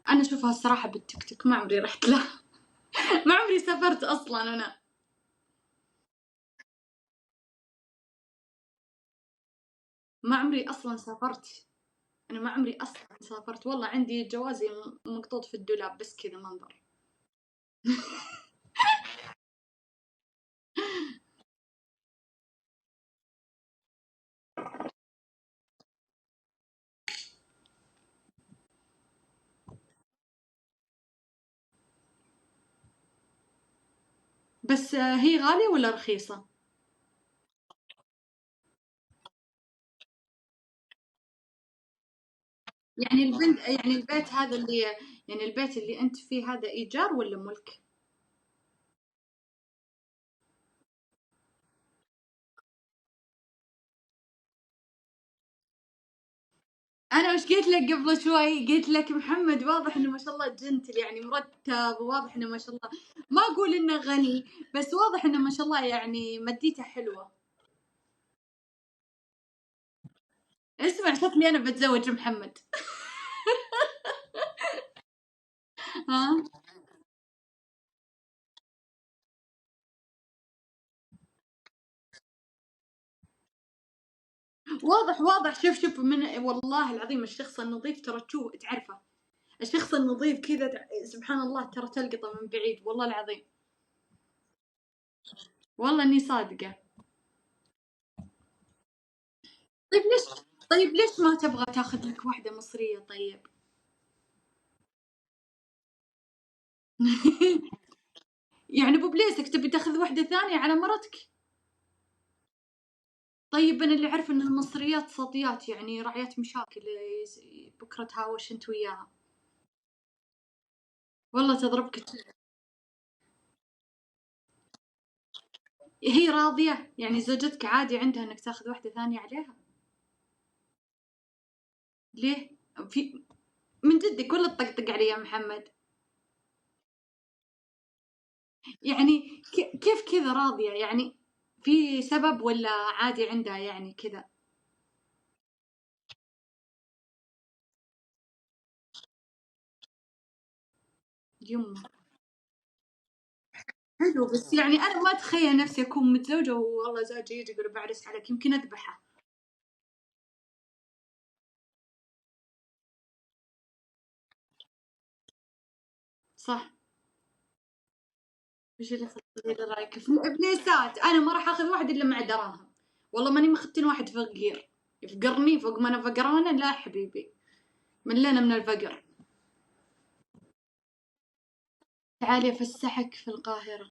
أنا أشوفها الصراحة بالتيك توك، ما عمري رحت له. ما عمري سافرت أصلا أنا. ما عمري أصلا سافرت. أنا ما عمري أصلا سافرت والله، عندي جوازي مقطوط في الدولاب بس كذا منظر. بس هي غالية ولا رخيصة؟ يعني البنت، يعني البيت هذا اللي، يعني البيت اللي أنت فيه هذا إيجار ولا ملك؟ أنا وش قلت لك قبل شوي؟ قلت لك محمد واضح إنه ما شاء الله جنتل، يعني مرتب، وواضح إنه ما شاء الله. ما أقول إنه غني، بس واضح إنه ما شاء الله يعني ماديته حلوة. اسمع، شكلي أنا بتزوج محمد. ها. واضح واضح، شوف شوف، من والله العظيم الشخص النظيف ترى تشوف تعرفه. الشخص النظيف كذا سبحان الله ترى تلقطه من بعيد والله العظيم. والله إني صادقة. طيب ليش، طيب ليش ما تبغى تاخذ لك واحدة مصرية طيب؟ يعني ببليسك تبي تاخذ واحدة ثانية على مرتك؟ طيب أنا اللي أعرف إن المصريات صديات، يعني راعيات مشاكل، بكرة تهاوش أنت وياها. والله تضربك هي راضية يعني زوجتك عادي عندها إنك تاخذ واحدة ثانية عليها؟ ليه؟ في، من جدك ولا تطقطق علي يا محمد؟ يعني كيف كذا راضية يعني؟ في سبب ولا عادي عندها يعني كذا؟ يمه. حلو، بس يعني أنا ما أتخيل نفسي أكون متزوجة والله زوجي يجي يقول بعرس عليك، يمكن أذبحه. صح. وش اللي خليني رايك في الإبليسات؟ أنا ما راح آخذ واحد إلا مع دراهم. والله ماني مختن واحد فقير يفقرني فوق ما أنا فقرانة، لا حبيبي، ملينا من الفقر. تعالي أفسحك في القاهرة.